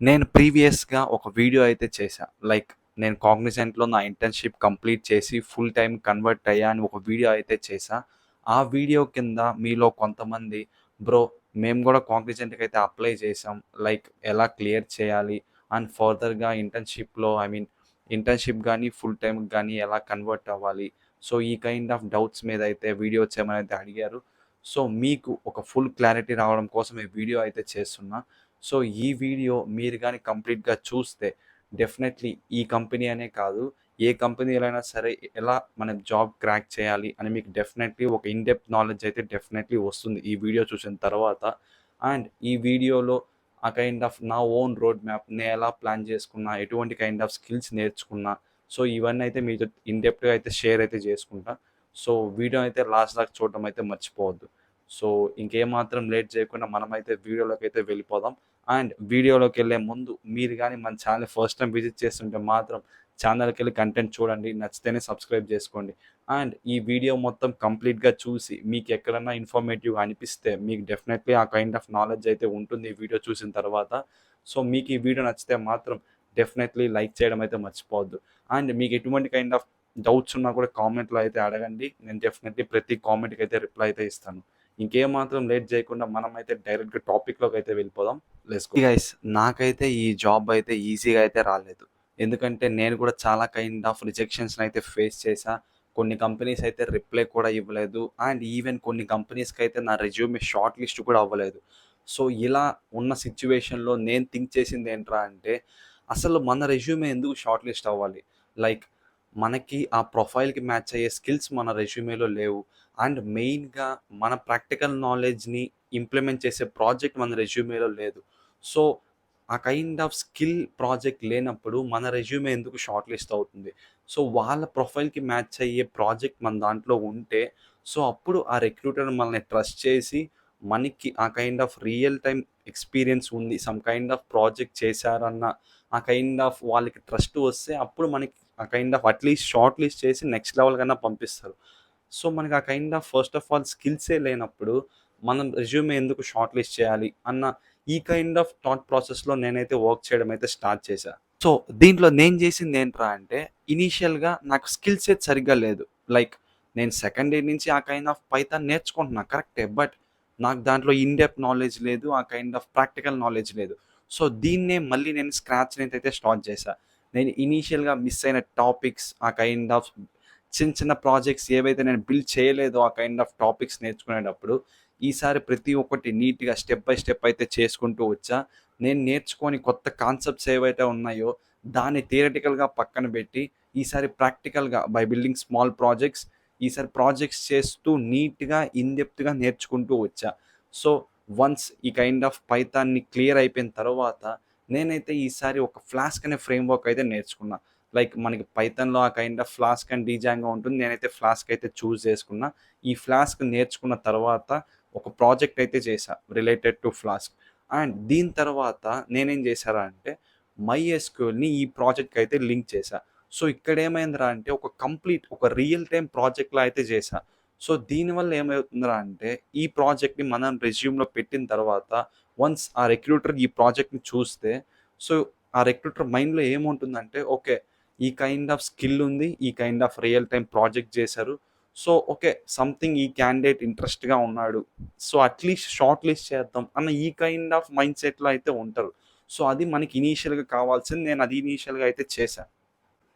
నేను ప్రీవియస్‌గా ఒక వీడియో అయితే చేశా. లైక్ నేను కాగ్నిజెంట్‌లో నా ఇంటర్న్‌షిప్ కంప్లీట్ చేసి ఫుల్ టైమ్ కన్వర్ట్ అయ్యా అని ఒక వీడియో అయితే చేశా. ఆ వీడియో కింద మీలో కొంతమంది బ్రో మేము గూడా కాగ్నిజెంట్‌కైతే అప్లై చేశాం. లైక్ ఎలా క్లియర్ చేయాలి? అండ్ ఫర్దర్‌గా ఇంటర్న్‌షిప్‌లో ఇంటర్న్‌షిప్ గాని, ఫుల్ టైమ్‌కి గాని ఎలా కన్వర్ట్ అవ్వాలి? సో, ఈ కైండ్ ఆఫ్ డౌట్స్ మీద అయితే వీడియో చేయమని అయితే అడిగారు. సో, మీకు ఒక ఫుల్ క్లారిటీ రావడం కోసం ఈ వీడియో అయితే చేస్తున్నా. సో, ఈ వీడియో మీరు గాని కంప్లీట్‌గా చూస్తే డెఫినెట్‌లీ ఈ కంపెనీ అనే కాదు, ఏ కంపెనీలో అయినా సరే ఎలా మనం జాబ్ క్రాక్ చేయాలి అని మీకు డెఫినెట్‌లీ ఒక ఇన్ డెప్త్ నాలెడ్జ్ అయితే డెఫినెట్‌లీ వస్తుంది ఈ వీడియో చూసిన తర్వాత. అండ్ ఈ వీడియోలో ఆ కైండ్ ఆఫ్ నా ఓన్ రోడ్ మ్యాప్ నేను ఎలా ప్లాన్ చేసుకున్నా, ఎటువంటి కైండ్ ఆఫ్ స్కిల్స్ నేర్చుకున్నా, సో, ఇవన్నీ అయితే మీతో ఇన్ డెప్త్‌గా అయితే షేర్ అయితే చేసుకుంటా. సో, వీడియో అయితే లాస్ట్ దాకా చూడడం అయితే మర్చిపోవద్దు. సో, ఇంకేమాత్రం లేట్ చేయకుండా మనమైతే వీడియోలోకైతే వెళ్ళిపోదాం. అండ్ వీడియోలోకెళ్ళే ముందు మీరు గాని మన ఛానెల్‌ని ఫస్ట్ టైమ్ విజిట్ చేస్తుంటే మాత్రం ఛానల్‌కెళ్ళి కంటెంట్ చూడండి. నచ్చితేనే సబ్స్క్రైబ్ చేసుకోండి. అండ్ ఈ వీడియో మొత్తం కంప్లీట్‌గా చూసి మీకెక్కడన్నా ఇన్ఫర్మేటివ్‌గా అనిపిస్తే మీకు డెఫినెట్‌లీ ఆ కైండ్ ఆఫ్ నాలెడ్జ్ అయితే ఉంటుంది ఈ వీడియో చూసిన తర్వాత. సో, మీకు ఈ వీడియో నచ్చితే మాత్రం డెఫినెట్‌లీ లైక్ చేయడం అయితే మర్చిపోవద్దు. అండ్ మీకు ఎటువంటి కైండ్ ఆఫ్ డౌట్స్ ఉన్నా కూడా కామెంట్‌లో అయితే అడగండి. నేను డెఫినెట్‌లీ ప్రతి కామెంట్‌కైతే రిప్లై అయితే ఇస్తాను. ఇంకేమాత్రం లేట్ చేయకుండా మనమైతే డైరెక్ట్‌గా టాపిక్‌లోకైతే వెళ్ళిపోదాం. Let's go. గైస్ నాకైతే ఈ జాబ్ అయితే ఈజీగా అయితే రాలేదు. ఎందుకంటే నేను కూడా చాలా కైండ్ ఆఫ్ రిజెక్షన్స్‌ని అయితే ఫేస్ చేశా. కొన్ని కంపెనీస్ అయితే రిప్లై కూడా ఇవ్వలేదు. అండ్ ఈవెన్ కొన్ని కంపెనీస్‌కైతే నా రెజ్యూమే షార్ట్ లిస్ట్ కూడా అవ్వలేదు. సో, ఇలా ఉన్న సిట్యుయేషన్‌లో నేను థింక్ చేసింది ఏంట్రా అంటే, అసలు మన రెజ్యూమే ఎందుకు షార్ట్ లిస్ట్ అవ్వాలి? లైక్ మనకి ఆ ప్రొఫైల్‌కి మ్యాచ్ అయ్యే స్కిల్స్ మన రెజ్యూమేలో లేవు. అండ్ మెయిన్‌గా మన ప్రాక్టికల్ నాలెడ్జ్‌ని ఇంప్లిమెంట్ చేసే ప్రాజెక్ట్ మన రెజ్యూమేలో లేదు. సో, ఆ కైండ్ ఆఫ్ స్కిల్ ప్రాజెక్ట్ లేనప్పుడు మన రెజ్యూమే ఎందుకు షార్ట్ లిస్ట్ అవుతుంది. సో, వాళ్ళ ప్రొఫైల్‌కి మ్యాచ్ అయ్యే ప్రాజెక్ట్ మన దాంట్లో ఉంటే, సో, అప్పుడు ఆ రిక్రూటర్ మనల్ని ట్రస్ట్ చేసి, మనకి ఆ kind of real time experience ఉంది. సమ్ కైండ్ ఆఫ్ ప్రాజెక్ట్ చేశారన్న ఆ కైండ్ ఆఫ్ వాళ్ళకి ట్రస్ట్ వస్తే అప్పుడు మనకి ఆ kind of at least short list చేసి నెక్స్ట్ లెవెల్ కన్నా పంపిస్తారు. సో, మనకు ఆ kind of first of all స్కిల్సే లేనప్పుడు, మనం రెజ్యూమే ఎందుకు షార్ట్ లిస్ట్ చేయాలి అన్న ఈ కైండ్ ఆఫ్ థాట్ ప్రాసెస్‌లో నేనైతే వర్క్ చేయడం అయితే స్టార్ట్ చేశా. సో, దీంట్లో నేను చేసిందేంట్రా అంటే, ఇనీషియల్‌గా నాకు స్కిల్ సెట్ సరిగ్గా లేదు. లైక్ నేను సెకండ్ ఇయర్ నుంచి ఆ కైండ్ ఆఫ్ పైథాన్ నేర్చుకుంటున్నా కరెక్టే. బట్ నాకు దాంట్లో ఇన్ డెప్త్ నాలెడ్జ్ లేదు. ఆ కైండ్ ఆఫ్ ప్రాక్టికల్ నాలెడ్జ్ లేదు. సో, దీన్నే మళ్ళీ నేను స్క్రాచ్ నుంచి అయితే స్టార్ట్ చేశా. నేను ఇనీషియల్‌గా మిస్ అయిన టాపిక్స్, ఆ కైండ్ ఆఫ్ చిన్న చిన్న ప్రాజెక్ట్స్ ఏవైతే నేను బిల్డ్ చేయలేదో ఆ కైండ్ ఆఫ్ టాపిక్స్ నేర్చుకునేటప్పుడు, ఈసారి ప్రతి ఒక్కటి నీట్‌గా స్టెప్ బై స్టెప్ అయితే చేసుకుంటూ వచ్చా. నేను నేర్చుకొని కొత్త కాన్సెప్ట్స్ ఏవైతే ఉన్నాయో, దాన్ని థియరిటికల్‌గా పక్కన పెట్టి, ఈసారి ప్రాక్టికల్‌గా బై బిల్డింగ్ స్మాల్ ప్రాజెక్ట్స్, ఈసారి ప్రాజెక్ట్స్ చేస్తూ నీట్‌గా, ఇన్ డెప్త్‌గా నేర్చుకుంటూ వచ్చా. సో, వన్స్ ఈ కైండ్ ఆఫ్ పైథాన్‌ని క్లియర్ అయిపోయిన తర్వాత, నేనైతే ఈసారి ఒక ఫ్లాస్క్ అనే ఫ్రేమ్‌వర్క్ అయితే నేర్చుకున్నా. లైక్ మనకి పైథాన్‌లో ఆ kind of flask and Django ఉంటుంది. నేనైతే ఫ్లాస్క్ అయితే చూజ్ చేసుకున్నా. ఈ ఫ్లాస్క్ నేర్చుకున్న తర్వాత ఒక ప్రాజెక్ట్ అయితే చేశా రిలేటెడ్ టు ఫ్లాస్క్. అండ్ దీని తర్వాత నేనేం చేశారా అంటే మైఎస్‌క్యూఎల్‌ని ఈ ప్రాజెక్ట్‌కి అయితే లింక్ చేశా. సో, ఇక్కడేమైందిరా అంటే ఒక కంప్లీట్ ఒక రియల్ టైమ్ ప్రాజెక్ట్‌లా అయితే చేశా. సో, దీనివల్ల ఏమవుతుందిరా అంటే ఈ ప్రాజెక్ట్‌ని మనం రెజ్యూమ్‌లో పెట్టిన తర్వాత వన్స్ ఆ రిక్రూటర్ ఈ ప్రాజెక్ట్‌ని చూస్తే సో, ఆ రిక్రూటర్ మైండ్‌లో ఏముంటుందంటే ఓకే. ఈ కైండ్ ఆఫ్ స్కిల్ ఉంది. ఈ kind of real time project చేశారు. So, okay. సంథింగ్ ఈ క్యాండిడేట్ ఇంట్రెస్ట్‌గా ఉన్నాడు. సో, అట్‌లీస్ట్ షార్ట్ లిస్ట్ చేద్దాం అన్న ఈ కైండ్ ఆఫ్ మైండ్ సెట్‌లో అయితే ఉంటారు. సో, అది మనకి ఇనీషియల్‌గా కావాల్సింది. నేను అది ఇనీషియల్‌గా అయితే చేశా.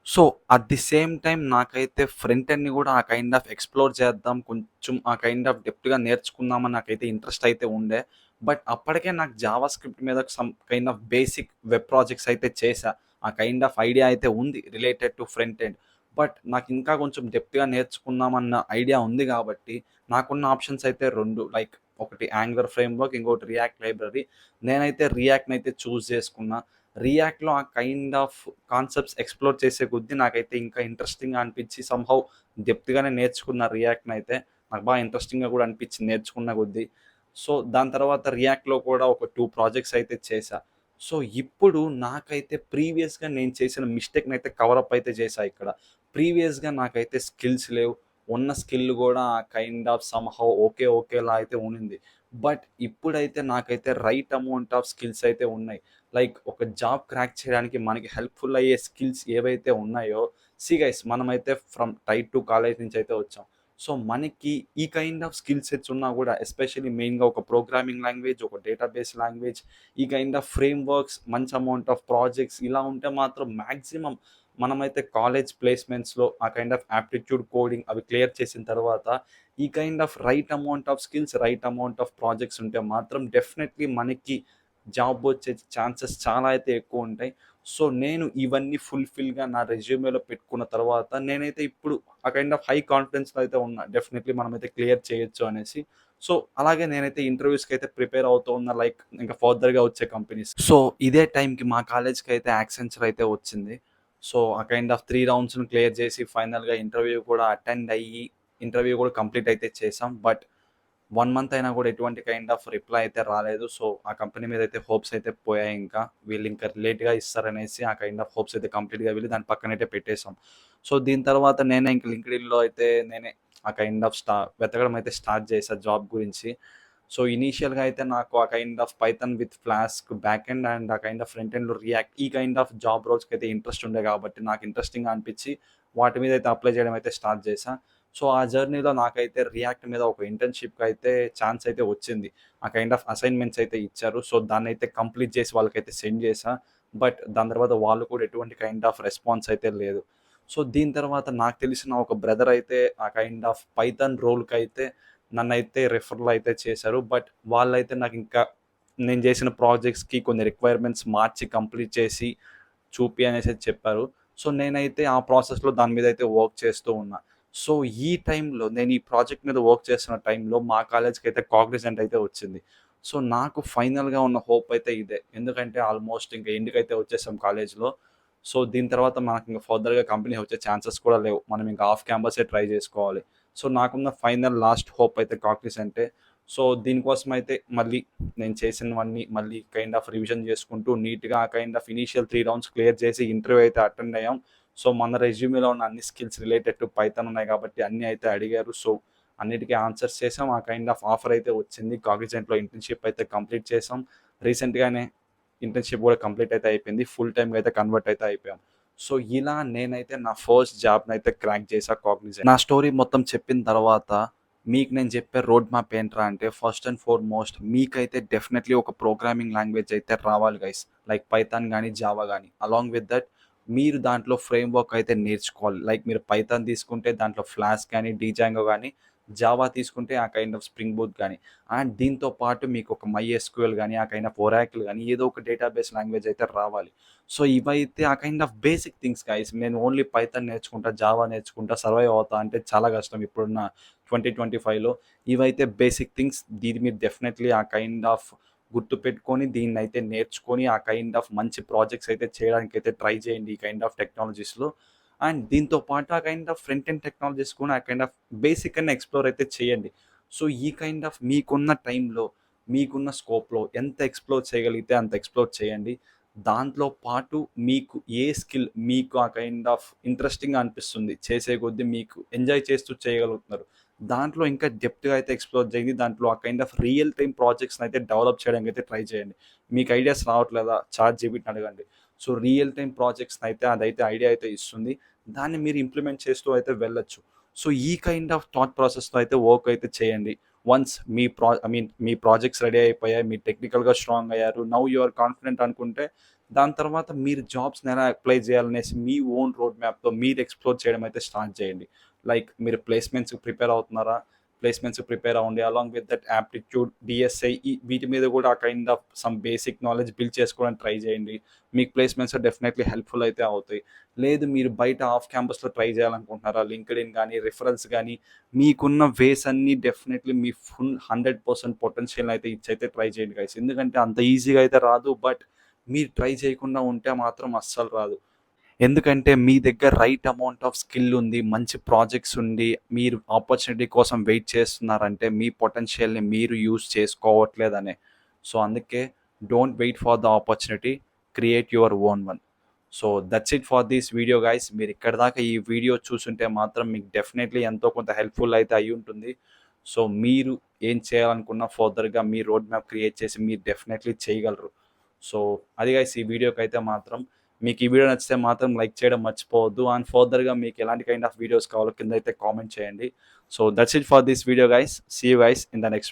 So, at the same time నాకైతే ఫ్రంట్ ఎండ్‌ని గూడా ఆ కైండ్ ఆఫ్ ఎక్స్‌ప్లోర్ చేద్దాం. కొంచెం ఆ కైండ్ ఆఫ్ డెప్త్‌గా నేర్చుకుందామని నాకైతే ఇంట్రెస్ట్ అయితే ఉండే. బట్ అప్పటికే నాకు జావా స్క్రిప్ట్ మీద some kind of basic web projects అయితే చేశా. ఆ కైండ్ ఆఫ్ ఐడియా అయితే ఉంది related to front end. But నాకు ఇంకా కొంచెం డెప్త్‌గా నేర్చుకుందామన్న ఐడియా ఉంది గాబట్టి, నాకున్న ఆప్షన్స్ అయితే 2 లైక్ ఒకటి యాంగులర్ ఫ్రేమ్‌వర్క్, ఇంకోటి రియాక్ట్ లైబ్రరీ. నేనైతే రియాక్ట్‌నైతే చూజ్ చేసుకున్నా. రియాక్ట్‌లో ఆ కైండ్ ఆఫ్ కాన్సెప్ట్స్ ఎక్స్‌ప్లోర్ చేసే కొద్దీ నాకైతే ఇంకా ఇంట్రెస్టింగ్‌గా అనిపించి సమ్‌హౌ డెప్త్‌గానే నేర్చుకున్న రియాక్ట్‌నైతే. నాకు బాగా ఇంట్రెస్టింగ్‌గా కూడా అనిపించింది నేర్చుకున్న కొద్దీ. సో, దాని తర్వాత రియాక్ట్‌లో కూడా ఒక 2 ప్రాజెక్ట్స్ అయితే చేశా. సో, ఇప్పుడు నాకైతే ప్రీవియస్‌గా నేను చేసిన మిస్టేక్‌నైతే కవర్ అప్ అయితే చేశా ఇక్కడ. ప్రీవియస్‌గా నాకైతే స్కిల్స్ లేవు. ఉన్న స్కిల్ గూడా కైండ్ ఆఫ్ సమ్‌హౌ ఓకేలా అయితే ఉండింది. బట్ ఇప్పుడైతే నాకైతే రైట్ అమౌంట్ ఆఫ్ స్కిల్స్ అయితే ఉన్నాయి. లైక్ ఒక జాబ్ క్రాక్ చేయడానికి మనకి హెల్ప్‌ఫుల్ అయ్యే స్కిల్స్ ఏవైతే ఉన్నాయో, గైస్ మనమైతే ఫ్రమ్ టైర్ 2 కాలేజ్ నుంచి అయితే వచ్చాం. సో, మనకి ఈ కైండ్ ఆఫ్ స్కిల్ సెట్స్ ఉన్నా గూడా ఎస్పెషల్లీ మెయిన్‌గా ఒక ప్రోగ్రామింగ్ లాంగ్వేజ్, ఒక డేటాబేస్ లాంగ్వేజ్, ఈ కైండ్ ఆఫ్ ఫ్రేమ్‌వర్క్స్, మంచి అమౌంట్ ఆఫ్ ప్రాజెక్ట్స్ ఇలా ఉంటే మాత్రం మాక్సిమం మనమైతే కాలేజ్ ప్లేస్‌మెంట్స్‌లో ఆ కైండ్ ఆఫ్ యాప్టిట్యూడ్ కోడింగ్ అవి క్లియర్ చేసిన తర్వాత, ఈ kind of right amount of skills, right amount of projects ఉంటే మాత్రం డెఫినెట్‌లీ మనకి జాబ్ వచ్చే ఛాన్సెస్ చాలా అయితే ఎక్కువుంటాయి. సో, నేను ఇవన్నీ ఫుల్‌ఫిల్‌గా నా రెజ్యూమేలో పెట్టుకున్న తర్వాత నేనైతే ఇప్పుడు ఆ కైండ్ ఆఫ్ హై కాన్ఫిడెన్స్‌లో అయితే ఉన్నా. డెఫినెట్‌లీ మనమైతే క్లియర్ చేయొచ్చు అనేసి. సో, అలాగే నేనైతే ఇంటర్వ్యూస్‌కైతే ప్రిపేర్ అవుతూ ఉన్నా. లైక్ ఇంకా ఫర్దర్‌గా వచ్చే కంపెనీస్. సో, ఇదే టైంకి మా కాలేజ్‌కైతే యాక్సెంచర్ అయితే వచ్చింది. సో, ఆ కైండ్ ఆఫ్ 3 రౌండ్స్‌ని క్లియర్ చేసి ఫైనల్‌గా ఇంటర్వ్యూ కూడా అటెండ్ అయ్యి, ఇంటర్వ్యూ కూడా కంప్లీట్ అయితే చేసాం. బట్ 1 మంత్ అయినా కూడా ఎటువంటి కైండ్ ఆఫ్ రిప్లై అయితే రాలేదు. సో, ఆ కంపెనీ మీద అయితే హోప్స్ అయితే పోయాయి ఇంకా. వీళ్ళు ఇంకా లేట్‌గా ఇస్తారనేసి ఆ కైండ్ ఆఫ్ హోప్స్ అయితే కంప్లీట్‌గా వెళ్ళి దాని పక్కనైతే పెట్టేసాం. సో, దీని తర్వాత నేనే ఇంక లింక్డ్ఇన్‌లో అయితే నేనే ఆ కైండ్ ఆఫ్ వెతకడం అయితే స్టార్ట్ చేశా జాబ్ గురించి. సో, ఇనీషియల్‌గా అయితే నాకు ఆ kind of Python with flask back end and ఆ కైండ్ ఆఫ్ ఫ్రంట్ ఎండ్‌లో రియాక్ట్ ఈ కైండ్ ఆఫ్ జాబ్ రోల్స్‌కైతే ఇంట్రెస్ట్ ఉండే కాబట్టి నాకు ఇంట్రెస్టింగ్‌గా అనిపించి వాటి మీద అయితే అప్లై చేయడం అయితే స్టార్ట్ చేశా. సో, ఆ జర్నీలో నాకైతే రియాక్ట్ మీద ఒక ఇంటర్న్‌షిప్‌కి అయితే ఛాన్స్ అయితే వచ్చింది. ఆ కైండ్ ఆఫ్ అసైన్‌మెంట్స్ అయితే ఇచ్చారు. సో, దాన్నైతే కంప్లీట్ చేసి వాళ్ళకైతే సెండ్ చేశా. బట్ దాని తర్వాత వాళ్ళు కూడా ఎటువంటి కైండ్ ఆఫ్ రెస్పాన్స్ అయితే లేదు. సో, దీని తర్వాత నాకు తెలిసిన ఒక బ్రదర్ అయితే ఆ కైండ్ ఆఫ్ పైథాన్ రోల్‌కైతే నన్నైతే రిఫరల్ అయితే చేశారు. బట్ వాళ్ళైతే నాకింకా నేను చేసిన ప్రాజెక్ట్స్‌కి కొన్ని రిక్వైర్మెంట్స్ మార్చి కంప్లీట్ చేసి అనేసి చెప్పారు. సో, నేనైతే ఆ ప్రాసెస్‌లో దాని మీద అయితే వర్క్ చేస్తూ ఉన్నా. సో, ఈ టైంలో నేను ఈ ప్రాజెక్ట్ మీద వర్క్ చేస్తున్న టైంలో మా కాలేజ్‌కైతే కాగ్నిజెంట్ అయితే వచ్చింది. సో, నాకు ఫైనల్‌గా ఉన్న హోప్ అయితే ఇదే. ఎందుకంటే ఆల్మోస్ట్ ఇంక ఎండ్‌కైతే వచ్చేసాం కాలేజ్‌లో. సో, దీని తర్వాత మనకింక ఫర్దర్‌గా కంపెనీ వచ్చే ఛాన్సెస్ కూడా లేవు. మనం ఇంకా ఆఫ్ క్యాంపసే ట్రై చేసుకోవాలి. సో, నాకున్న ఫైనల్ లాస్ట్ హోప్ అయితే కాగ్నిజెంటే. సో, దీనికోసమైతే మళ్ళీ నేను చేసినవన్నీ మళ్ళీ కైండ్ ఆఫ్ రివిజన్ చేసుకుంటూ నీట్‌గా ఆ kind of initial 3 rounds clear చేసి ఇంటర్వ్యూ అయితే అటెండ్ అయ్యాం. సో, మన రెజ్యూమేలో ఉన్న అన్ని స్కిల్స్ రిలేటెడ్ టు పైథాన్ ఉన్నాయి కాబట్టి అన్నీ అయితే అడిగారు. సో, అన్నిటికి ఆన్సర్స్ చేసాం. ఆ కైండ్ ఆఫ్ ఆఫర్ అయితే వచ్చింది. కాగ్నిజెంట్‌లో ఇంటర్న్‌షిప్ అయితే కంప్లీట్ చేసాం. రీసెంట్‌గానే ఇంటర్న్‌షిప్ కూడా కంప్లీట్ అయితే అయిపోయింది. ఫుల్ టైమ్‌గా అయితే కన్వర్ట్ అయితే అయిపోయాం. సో, ఇలా నేనైతే నా ఫస్ట్ జాబ్‌నైతే క్రాక్ చేశా కాగ్నిజెంట్. నా స్టోరీ మొత్తం చెప్పిన తర్వాత మీకు నేను చెప్పే రోడ్ మ్యాప్ ఏంట్రా అంటే ఫస్ట్ అండ్ ఫార్‌మోస్ట్ మీకైతే డెఫినెట్‌లీ ఒక ప్రోగ్రామింగ్ లాంగ్వేజ్ అయితే రావాలి గైస్. లైక్ పైథాన్ గానీ, జావా గానీ. అలాంగ్ విత్ దట్ మీరు దాంట్లో ఫ్రేమ్‌వర్క్ అయితే నేర్చుకోవాలి. లైక్ మీరు పైథాన్ తీసుకుంటే దాంట్లో ఫ్లాస్క్ గానీ, డీజాంగో గానీ, జావా తీసుకుంటే ఆ కైండ్ ఆఫ్ స్ప్రింగ్ బూట్ గానీ అండ్ దీంతో పాటు మీకు ఒక మైఎస్‌క్యూఎల్ గానీ, ఆ కైండ్ ఆఫ్ ఒరాకిల్ గానీ ఏదో ఒక డేటాబేస్ లాంగ్వేజ్ అయితే రావాలి. సో, ఇవైతే ఆ kind of basic things guys. నేను ఓన్లీ పైథాన్ నేర్చుకుంటా, జావా నేర్చుకుంటా, సర్వైవ్ అవుతా అంటే చాలా కష్టం ఇప్పుడున్న 2025లో. ఇవైతే బేసిక్ థింగ్స్. దీన్ని మీరు డెఫినెట్‌లీ ఆ కైండ్ ఆఫ్ గుర్తుపెట్టుకొని దీన్నైతే నేర్చుకొని ఆ కైండ్ ఆఫ్ మంచి ప్రాజెక్ట్స్ అయితే చేయడానికైతే ట్రై చేయండి ఈ కైండ్ ఆఫ్ టెక్నాలజీస్‌లో. అండ్ దీంతో పాటు ఆ kind of front end technologies కూడా ఆ కైండ్ ఆఫ్ బేసిక్ అన్న ఎక్స్‌ప్లోర్ అయితే చేయండి. సో, ఈ కైండ్ ఆఫ్ మీకున్న టైంలో, మీకున్న స్కోప్‌లో ఎంత ఎక్స్‌ప్లోర్ చేయగలిగితే అంత ఎక్స్‌ప్లోర్ చేయండి. దాంట్లో పాటు మీకు ఏ స్కిల్ మీకు ఆ కైండ్ ఆఫ్ ఇంట్రెస్టింగ్‌గా అనిపిస్తుంది. చేసే కొద్దీ మీకు ఎంజాయ్ చేస్తూ చేయగలుగుతున్నారు. దాంట్లో ఇంకా డెప్త్‌గా అయితే ఎక్స్‌ప్లోర్ చేయండి. దాంట్లో ఆ కైండ్ ఆఫ్ రియల్ టైమ్ ప్రాజెక్ట్స్‌ని అయితే డెవలప్ చేయడానికి అయితే ట్రై చేయండి. మీకు ఐడియాస్ రావట్లేదా? చాట్‌జీపీటీని అడగండి. సో, రియల్ టైమ్ ప్రాజెక్ట్స్‌ని అయితే అదైతే ఐడియా అయితే ఇస్తుంది. దాన్ని మీరు ఇంప్లిమెంట్ చేస్తూ అయితే వెళ్ళొచ్చు. సో, ఈ కైండ్ ఆఫ్ థాట్ ప్రాసెస్‌తో అయితే వర్క్ అయితే చేయండి. వన్స్ మీ ప్రాజెక్ట్స్ రెడీ అయిపోయాయి. మీరు టెక్నికల్‌గా స్ట్రాంగ్ అయ్యారు. నౌ యూ ఆర్ కాన్ఫిడెంట్ అనుకుంటే దాని తర్వాత మీరు జాబ్స్‌ని ఎలా అప్లై చేయాలనేసి మీ ఓన్ రోడ్ మ్యాప్‌తో మీరు ఎక్స్‌ప్లోర్ చేయడం అయితే స్టార్ట్ చేయండి. లైక్ మీరు ప్లేస్‌మెంట్స్‌కి ప్రిపేర్ అవుతున్నారా? ప్లేస్‌మెంట్స్‌కి ప్రిపేర్ అవ్వండి. అలాంగ్ విత్ దట్ యాప్టిట్యూడ్, డీఎస్ఐ వీటి మీద కూడా ఆ kind of some basic knowledge build చేసుకోవడానికి ట్రై చేయండి. మీకు ప్లేస్‌మెంట్స్ డెఫినెట్‌లీ హెల్ప్‌ఫుల్ అయితే అవుతాయి. లేదు మీరు బయట ఆఫ్ క్యాంపస్‌లో ట్రై చేయాలనుకుంటున్నారా? లింక్డ్ఇన్ గానీ, రిఫరల్స్ గానీ మీకున్న వేస్ అన్నీ డెఫినెట్‌లీ మీ ఫుల్ 100% పొటెన్షియల్‌ని అయితే ఇచ్చైతే ట్రై చేయండి గైస్. ఎందుకంటే అంత ఈజీగా అయితే రాదు. బట్ మీరు ట్రై చేయకుండా ఉంటే మాత్రం అస్సలు రాదు. ఎందుకంటే మీ దగ్గర రైట్ అమౌంట్ ఆఫ్ స్కిల్ ఉంది. మంచి ప్రాజెక్ట్స్ ఉండి, మీరు ఆపర్చునిటీ కోసం వెయిట్ చేస్తున్నారంటే మీ పొటెన్షియల్‌ని మీరు యూజ్ చేసుకోవట్లేదనే. సో, అందుకే don't wait for the opportunity. Create your own one. So, that's it for this video guys. మీరు ఇక్కడి దాకా ఈ వీడియో చూసుంటే మాత్రం మీకు డెఫినెట్‌లీ ఎంతో కొంత హెల్ప్‌ఫుల్ అయితే అయ్యుంటుంది. సో, మీరు ఏం చేయాలనుకున్నా ఫర్దర్‌గా మీ రోడ్ మ్యాప్ క్రియేట్ చేసి మీరు డెఫినెట్‌లీ చేయగలరు. సో అది గైస్ ఈ వీడియోకైతే మాత్రం. మీకు ఈ వీడియో నచ్చితే మాత్రం లైక్ చేయడం మర్చిపోవద్దు. అండ్ ఫర్దర్‌గా మీకు ఎలాంటి కైండ్ ఆఫ్ వీడియోస్ కావాలో కిందైతే కామెంట్ చేయండి. So that's it for this video guys. See you guys in the next